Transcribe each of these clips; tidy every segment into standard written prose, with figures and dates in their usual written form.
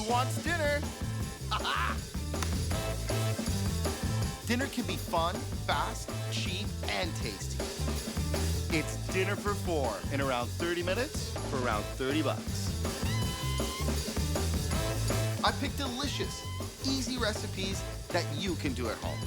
Who wants dinner? Dinner can be fun, fast, cheap, and tasty. It's dinner for 4 in around 30 minutes for around 30 bucks. I picked delicious, easy recipes that you can do at home.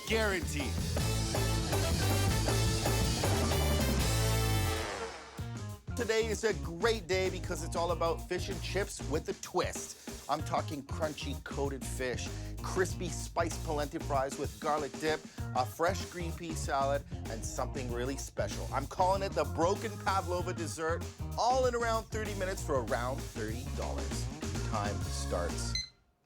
Guaranteed. Today is a great day because it's all about fish and chips with a twist. I'm talking crunchy coated fish, crispy spiced polenta fries with garlic dip, a fresh green pea salad, and something really special. I'm calling it the broken pavlova dessert, all in around 30 minutes for around $30. Time starts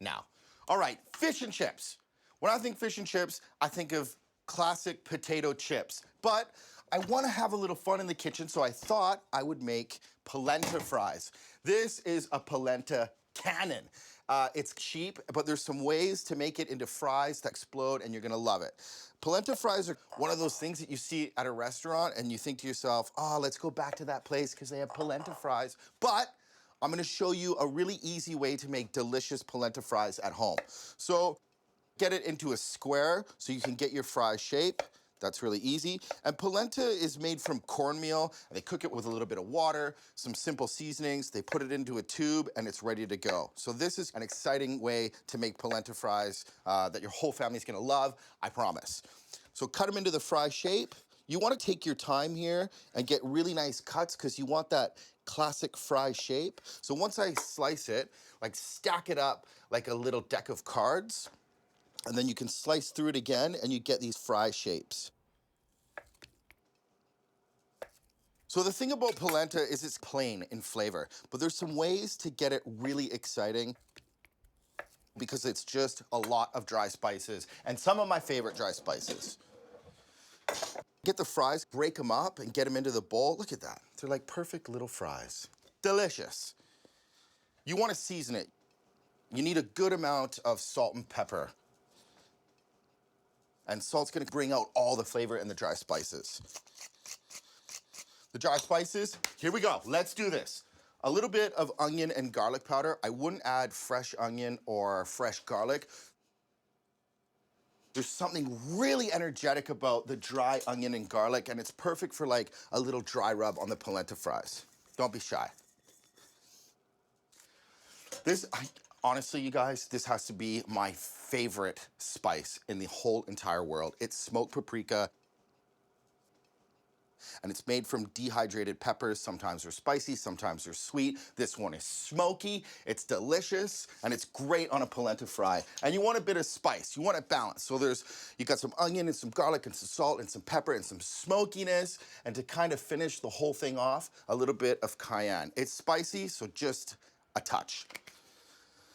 now. All right, fish and chips. When I think fish and chips, I think of classic potato chips, but I want to have a little fun in the kitchen, so I thought I would make polenta fries. This is a polenta cannon. It's cheap, but there's some ways to make it into fries that explode, and you're gonna love it. Polenta fries are one of those things that you see at a restaurant, and you think to yourself, oh, let's go back to that place because they have polenta fries. But I'm gonna show you a really easy way to make delicious polenta fries at home. So get it into a square so you can get your fry shape. That's really easy. And polenta is made from cornmeal. They cook it with a little bit of water, some simple seasonings. They put it into a tube and it's ready to go. So this is an exciting way to make polenta fries that your whole family's gonna love, I promise. So cut them into the fry shape. You wanna take your time here and get really nice cuts because you want that classic fry shape. So once I slice it, like stack it up like a little deck of cards, and then you can slice through it again and you get these fry shapes. So the thing about polenta is it's plain in flavor, but there's some ways to get it really exciting because it's just a lot of dry spices and some of my favorite dry spices. Get the fries, break them up and get them into the bowl. Look at that. They're like perfect little fries. Delicious. You want to season it. You need a good amount of salt and pepper. And salt's gonna bring out all the flavor in the dry spices. The dry spices, here we go, let's do this. A little bit of onion and garlic powder. I wouldn't add fresh onion or fresh garlic. There's something really energetic about the dry onion and garlic, and it's perfect for like a little dry rub on the polenta fries. Don't be shy. Honestly, you guys, this has to be my favorite spice in the whole entire world. It's smoked paprika, and it's made from dehydrated peppers. Sometimes they're spicy, sometimes they're sweet. This one is smoky, it's delicious, and it's great on a polenta fry. And you want a bit of spice, you want it balanced. So you got some onion and some garlic and some salt and some pepper and some smokiness, and to kind of finish the whole thing off, a little bit of cayenne. It's spicy, so just a touch.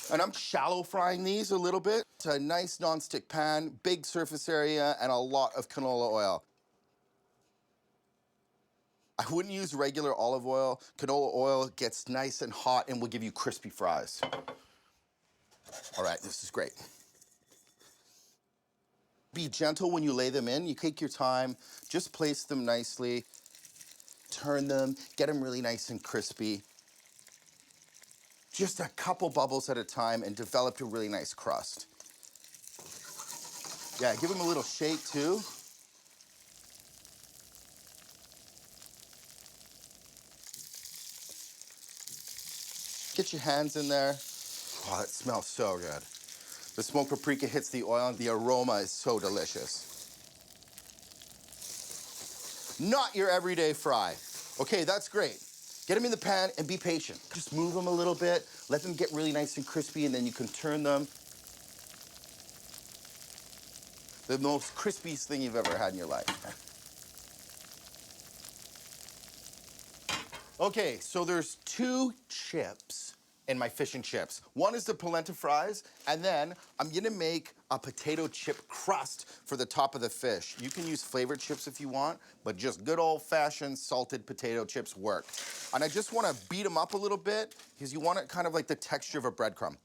And I'm shallow frying these a little bit. It's a nice nonstick pan, big surface area, and a lot of canola oil. I wouldn't use regular olive oil. Canola oil gets nice and hot and will give you crispy fries. All right, this is great. Be gentle when you lay them in. You take your time, just place them nicely, turn them, get them really nice and crispy. Just a couple bubbles at a time and develop a really nice crust. Yeah, give them a little shake too. Get your hands in there. Oh, it smells so good. The smoked paprika hits the oil and the aroma is so delicious. Not your everyday fry. Okay, that's great. Get them in the pan and be patient. Just move them a little bit, let them get really nice and crispy, and then you can turn them. The most crispiest thing you've ever had in your life. Okay, so there's 2 chips in my fish and chips. One is the polenta fries, and then I'm gonna make a potato chip crust for the top of the fish. You can use flavored chips if you want, but just good old-fashioned salted potato chips work. And I just wanna beat them up a little bit because you want it kind of like the texture of a breadcrumb.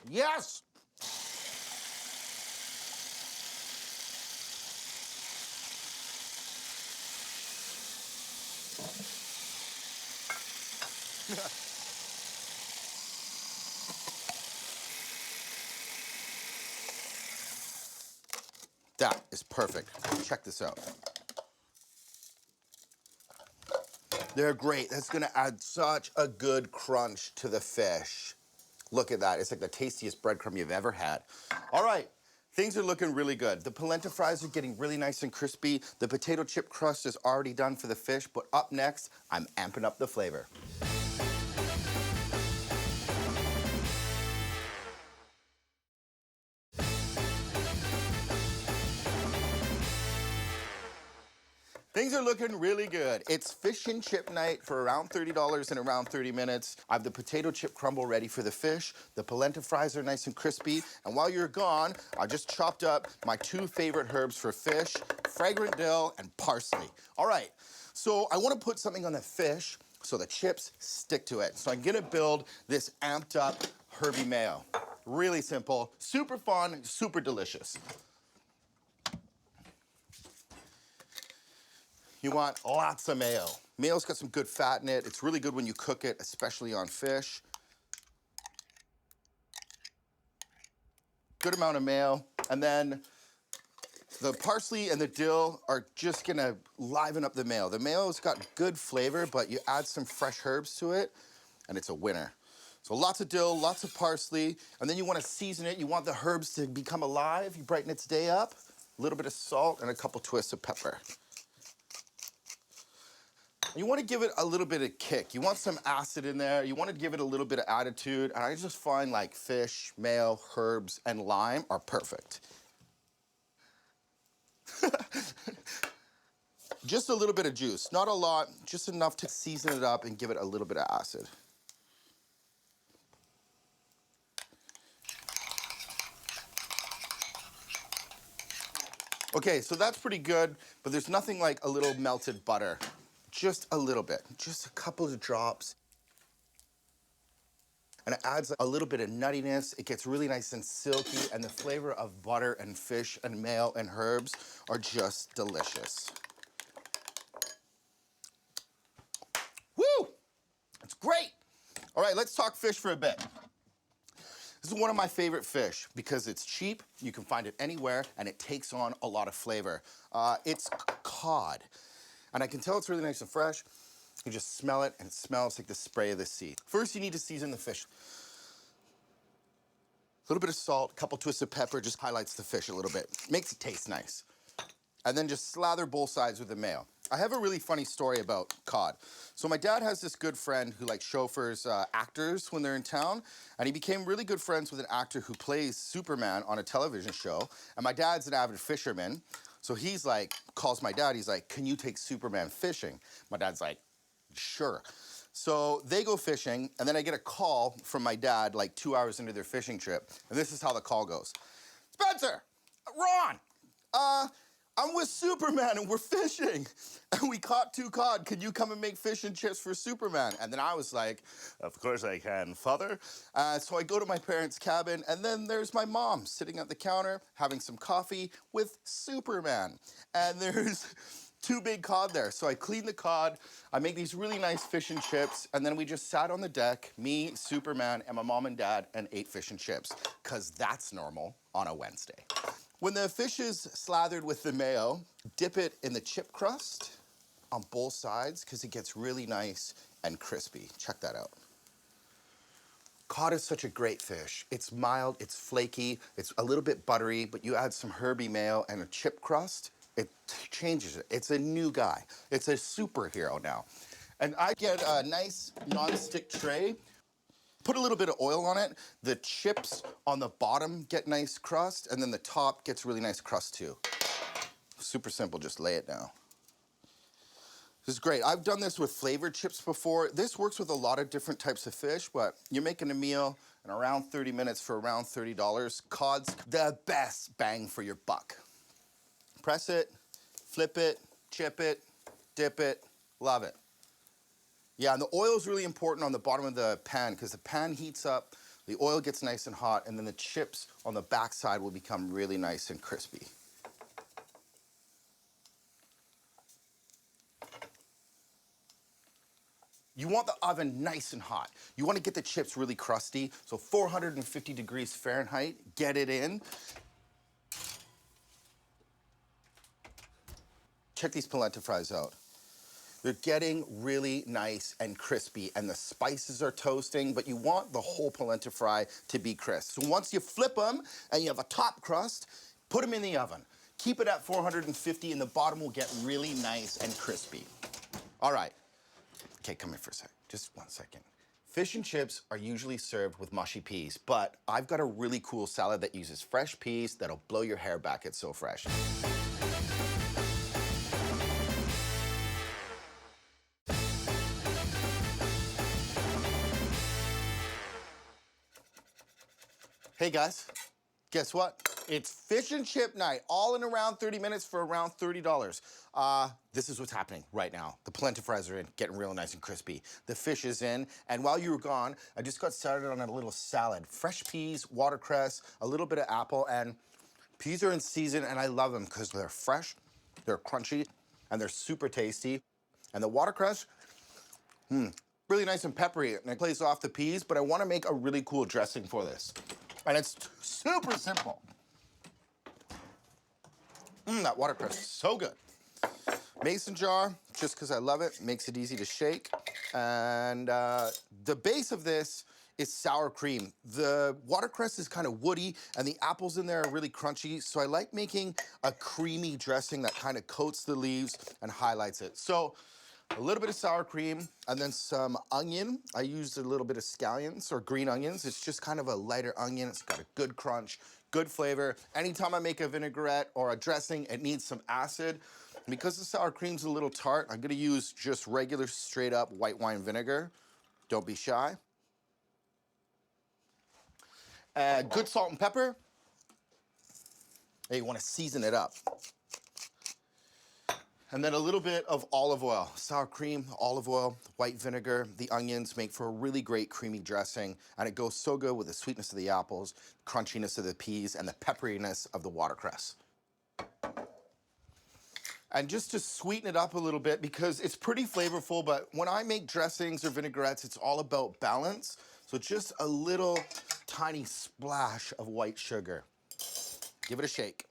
Yes! That is perfect. Check this out. They're great. That's gonna add such a good crunch to the fish. Look at that. It's like the tastiest breadcrumb you've ever had. All right, things are looking really good. The polenta fries are getting really nice and crispy. The potato chip crust is already done for the fish, but up next, I'm amping up the flavor. Things are looking really good. It's fish and chip night for around $30 in around 30 minutes. I have the potato chip crumble ready for the fish. The polenta fries are nice and crispy. And while you're gone, I just chopped up my 2 favorite herbs for fish, fragrant dill and parsley. All right, so I want to put something on the fish so the chips stick to it. So I'm gonna build this amped up herby mayo. Really simple, super fun, super delicious. You want lots of mayo. Mayo's got some good fat in it. It's really good when you cook it, especially on fish. Good amount of mayo. And then the parsley and the dill are just gonna liven up the mayo. The mayo's got good flavor, but you add some fresh herbs to it, and it's a winner. So lots of dill, lots of parsley, and then you wanna season it. You want the herbs to become alive. You brighten its day up. A little bit of salt and a couple twists of pepper. You want to give it a little bit of kick. You want some acid in there. You want to give it a little bit of attitude. And I just find like fish, mayo, herbs, and lime are perfect. Just a little bit of juice, not a lot, just enough to season it up and give it a little bit of acid. Okay, so that's pretty good, but there's nothing like a little melted butter. Just a little bit, just a couple of drops. And it adds a little bit of nuttiness. It gets really nice and silky, and the flavor of butter and fish and mayo and herbs are just delicious. Woo! It's great. All right, let's talk fish for a bit. This is one of my favorite fish because it's cheap, you can find it anywhere, and it takes on a lot of flavor. It's cod. And I can tell it's really nice and fresh. You just smell it, and it smells like the spray of the sea. First, you need to season the fish. A little bit of salt, a couple twists of pepper just highlights the fish a little bit. Makes it taste nice. And then just slather both sides with the mayo. I have a really funny story about cod. So my dad has this good friend who like chauffeurs actors when they're in town, and he became really good friends with an actor who plays Superman on a television show. And my dad's an avid fisherman, so he's like, calls my dad, he's like, can you take Superman fishing? My dad's like, sure. So they go fishing, and then I get a call from my dad like 2 hours into their fishing trip, and this is how the call goes. Spencer, Ron, I'm with Superman and we're fishing and we caught 2 cod. Can you come and make fish and chips for Superman? And then I was like, of course I can, father. So I go to my parents' cabin, and then there's my mom sitting at the counter having some coffee with Superman. And there's 2 big cod there. So I clean the cod, I make these really nice fish and chips, and then we just sat on the deck, me, Superman, and my mom and dad, and ate fish and chips, because that's normal on a Wednesday. When the fish is slathered with the mayo, dip it in the chip crust on both sides because it gets really nice and crispy. Check that out. Cod is such a great fish. It's mild, it's flaky, it's a little bit buttery, but you add some herby mayo and a chip crust, it changes it. It's a new guy. It's a superhero now. And I get a nice non-stick tray. Put a little bit of oil on it. The chips on the bottom get nice crust, and then the top gets really nice crust too. Super simple, just lay it down. This is great. I've done this with flavored chips before. This works with a lot of different types of fish, but you're making a meal in around 30 minutes for around $30. Cod's the best bang for your buck. Press it, flip it, chip it, dip it, love it. Yeah, and the oil is really important on the bottom of the pan because the pan heats up, the oil gets nice and hot, and then the chips on the backside will become really nice and crispy. You want the oven nice and hot. You want to get the chips really crusty, so 450 degrees Fahrenheit, get it in. check these polenta fries out. They're getting really nice and crispy, and the spices are toasting, but you want the whole polenta fry to be crisp. So once you flip them and you have a top crust, put them in the oven. Keep it at 450 and the bottom will get really nice and crispy. All right. Okay, come here for a sec. Just 1 second. Fish and chips are usually served with mushy peas, but I've got a really cool salad that uses fresh peas that'll blow your hair back. It's so fresh. Hey guys, guess what? It's fish and chip night, all in around 30 minutes for around $30. This is what's happening right now. The polenta fries are in, getting real nice and crispy. The fish is in, and while you were gone, I just got started on a little salad. Fresh peas, watercress, a little bit of apple, and peas are in season, and I love them because they're fresh, they're crunchy, and they're super tasty. And the watercress, really nice and peppery, and it plays off the peas, but I wanna make a really cool dressing for this. And it's super simple. That watercress is so good. Mason jar, just because I love it, makes it easy to shake. And the base of this is sour cream. The watercress is kind of woody, and the apples in there are really crunchy, so I like making a creamy dressing that kind of coats the leaves and highlights it. So a little bit of sour cream, and then some onion. I used a little bit of scallions or green onions. It's just kind of a lighter onion. It's got a good crunch, good flavor. Anytime I make a vinaigrette or a dressing, it needs some acid. Because the sour cream's a little tart, I'm gonna use just regular straight up white wine vinegar. Don't be shy. Good salt and pepper. Hey, you wanna season it up. And then a little bit of olive oil, sour cream, olive oil, white vinegar. The onions make for a really great creamy dressing, and it goes so good with the sweetness of the apples, crunchiness of the peas, and the pepperiness of the watercress. And just to sweeten it up a little bit, because it's pretty flavorful, but when I make dressings or vinaigrettes, it's all about balance. So just a little tiny splash of white sugar. Give it a shake.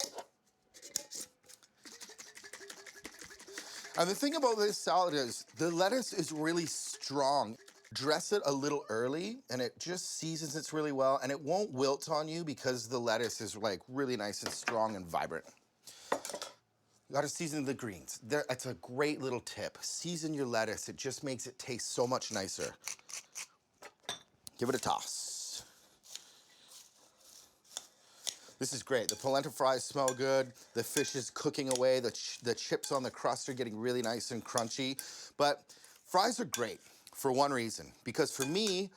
And the thing about this salad is the lettuce is really strong. Dress it a little early and it just seasons it really well, and it won't wilt on you because the lettuce is like really nice and strong and vibrant. You gotta season the greens. It's a great little tip. Season your lettuce. It just makes it taste so much nicer. Give it a toss. This is great. The polenta fries smell good. The fish is cooking away. The chips on the crust are getting really nice and crunchy. But fries are great for one reason, because for me,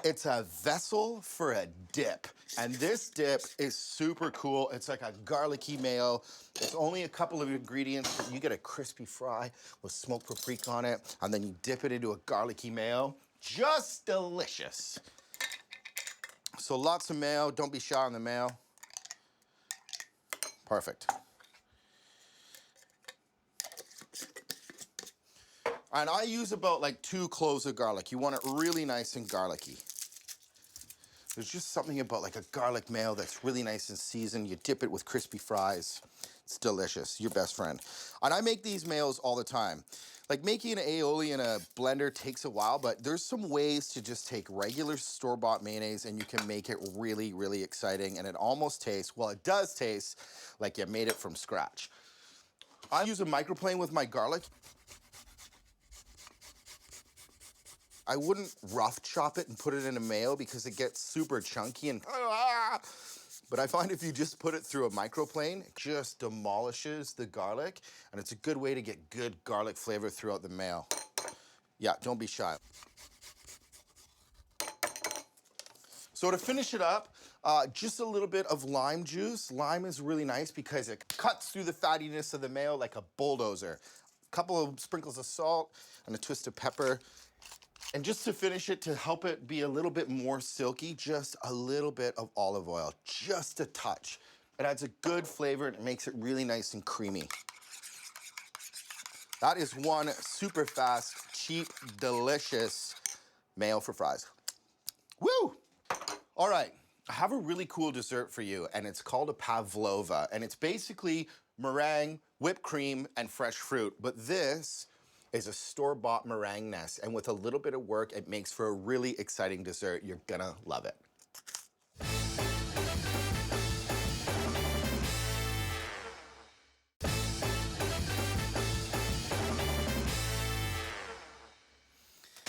it's a vessel for a dip. And this dip is super cool. It's like a garlicky mayo. It's only a couple of ingredients, but you get a crispy fry with smoked paprika on it, and then you dip it into a garlicky mayo. Just delicious. So lots of mayo. Don't be shy on the mayo. Perfect. And I use about like 2 cloves of garlic. You want it really nice and garlicky. There's just something about like a garlic mayo that's really nice and seasoned. You dip it with crispy fries. It's delicious, your best friend. And I make these mayos all the time. Like making an aioli in a blender takes a while, but there's some ways to just take regular store-bought mayonnaise and you can make it really, really exciting. And it almost tastes, well, it does taste like you made it from scratch. I use a microplane with my garlic. I wouldn't rough chop it and put it in a mayo because it gets super chunky and but I find if you just put it through a microplane, it just demolishes the garlic, and it's a good way to get good garlic flavor throughout the mayo. Yeah, don't be shy. So to finish it up, just a little bit of lime juice. Lime is really nice because it cuts through the fattiness of the mayo like a bulldozer. A couple of sprinkles of salt and a twist of pepper. And just to finish it, to help it be a little bit more silky, just a little bit of olive oil, just a touch. It adds a good flavor and it makes it really nice and creamy. That is one super fast, cheap, delicious mayo for fries. Woo! All right, I have a really cool dessert for you, and it's called a pavlova, and it's basically meringue, whipped cream, and fresh fruit. But this is a store-bought meringue nest, and with a little bit of work, it makes for a really exciting dessert. You're gonna love it.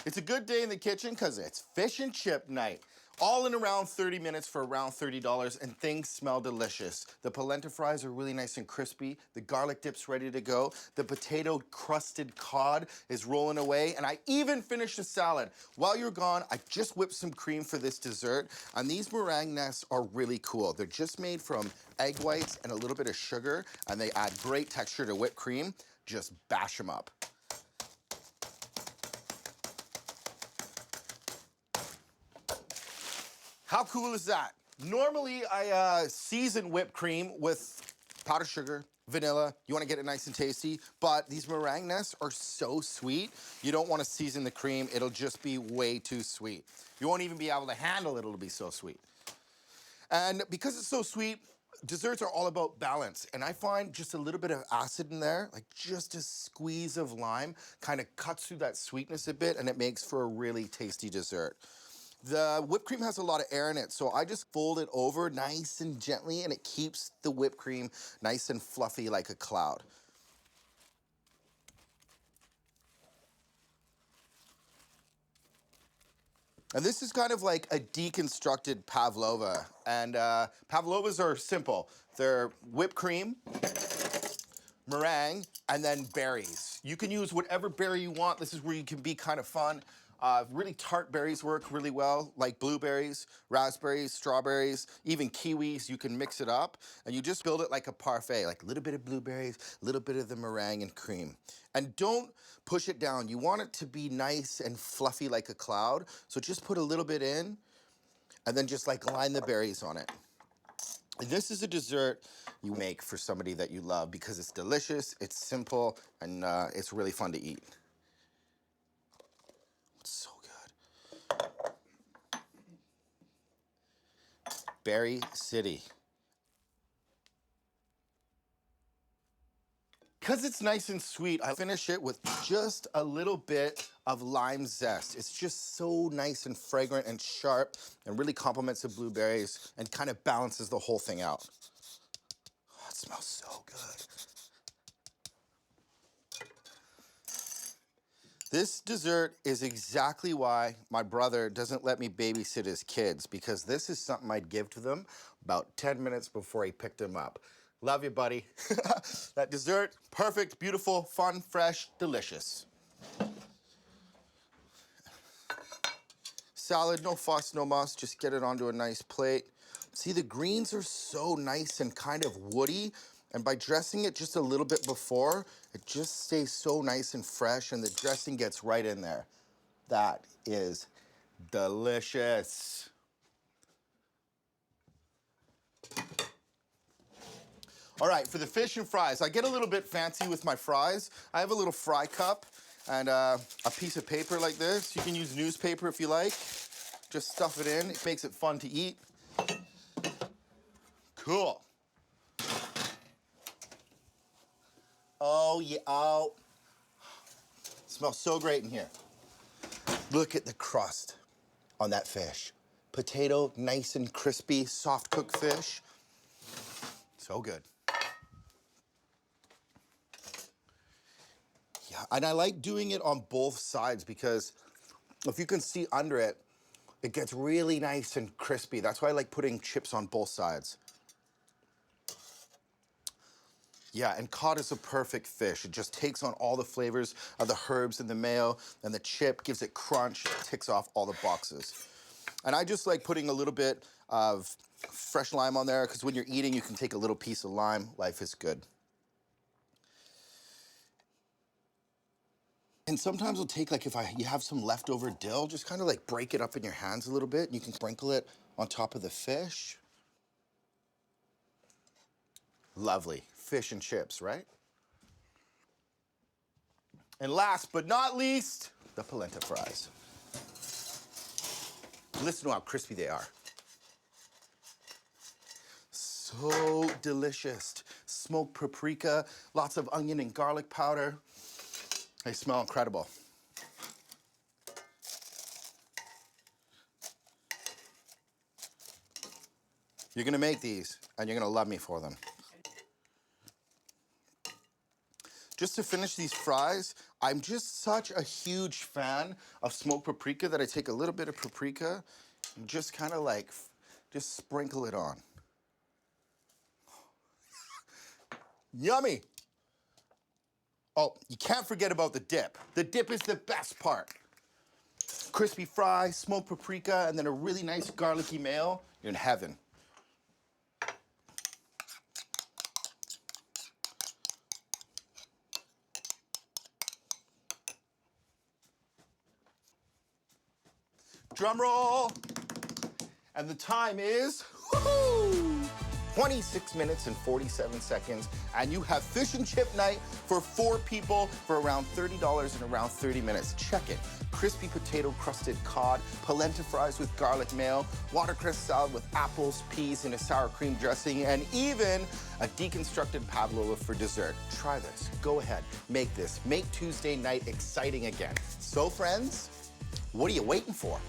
It's a good day in the kitchen because it's fish and chip night. All in around 30 minutes for around $30, and things smell delicious. The polenta fries are really nice and crispy. The garlic dip's ready to go. The potato crusted cod is rolling away, and I even finished the salad. While you're gone, I just whipped some cream for this dessert, and these meringue nests are really cool. They're just made from egg whites and a little bit of sugar, and they add great texture to whipped cream. Just bash them up. How cool is that? Normally, I season whipped cream with powdered sugar, vanilla. You wanna get it nice and tasty, but these meringue nests are so sweet, you don't wanna season the cream. It'll just be way too sweet. You won't even be able to handle it, it'll be so sweet. And because it's so sweet, desserts are all about balance. And I find just a little bit of acid in there, like just a squeeze of lime, kind of cuts through that sweetness a bit, and it makes for a really tasty dessert. The whipped cream has a lot of air in it, so I just fold it over nice and gently, and it keeps the whipped cream nice and fluffy like a cloud. And this is kind of like a deconstructed pavlova. And pavlovas are simple. They're whipped cream, meringue, and then berries. You can use whatever berry you want. This is where you can be kind of fun. Really tart berries work really well, like blueberries, raspberries, strawberries, even kiwis. You can mix it up, and you just build it like a parfait, like a little bit of blueberries, a little bit of the meringue and cream. And don't push it down. You want it to be nice and fluffy like a cloud, so just put a little bit in, and then just like line the berries on it. This is a dessert you make for somebody that you love because it's delicious, it's simple, and it's really fun to eat. It's so good. Berry City. Because it's nice and sweet, I finish it with just a little bit of lime zest. It's just so nice and fragrant and sharp and really complements the blueberries and kind of balances the whole thing out. Oh, it smells so good. This dessert is exactly why my brother doesn't let me babysit his kids, because this is something I'd give to them about 10 minutes before he picked them up. Love you, buddy. That dessert, perfect, beautiful, fun, fresh, delicious. Salad, no fuss, no muss, just get it onto a nice plate. See, the greens are so nice and kind of woody, and by dressing it just a little bit before, it just stays so nice and fresh, and the dressing gets right in there. That is delicious. All right, for the fish and fries, I get a little bit fancy with my fries. I have a little fry cup and a piece of paper like this. You can use newspaper if you like. Just stuff it in. It makes it fun to eat. Cool. Oh, yeah. Oh. It smells so great in here. Look at the crust on that fish. Potato, nice and crispy, soft cooked fish. So good. Yeah, and I like doing it on both sides because if you can see under it, it gets really nice and crispy. That's why I like putting chips on both sides. Yeah, and cod is a perfect fish. It just takes on all the flavors of the herbs and the mayo, and the chip gives it crunch, it ticks off all the boxes. And I just like putting a little bit of fresh lime on there, because when you're eating, you can take a little piece of lime. Life is good. And sometimes I'll take, like, if you have some leftover dill, just kind of like break it up in your hands a little bit, and you can sprinkle it on top of the fish. Lovely. Fish and chips, right? And last but not least, the polenta fries. Listen to how crispy they are. so delicious. Smoked paprika, lots of onion and garlic powder. They smell incredible. You're gonna make these, and you're gonna love me for them. Just to finish these fries, I'm just such a huge fan of smoked paprika that I take a little bit of paprika and just kind of like, just sprinkle it on. Yummy. Oh, you can't forget about the dip. The dip is the best part. Crispy fry, smoked paprika, and then a really nice garlicky mayo. You're in heaven. Drum roll. And the time is, woohoo, 26 minutes and 47 seconds. And you have fish and chip night for 4 people for around $30 in around 30 minutes. Check it. Crispy potato crusted cod, polenta fries with garlic mayo, watercress salad with apples, peas, and a sour cream dressing, and even a deconstructed pavlova for dessert. Try this. Go ahead. Make this. Make Tuesday night exciting again. So, friends, what are you waiting for?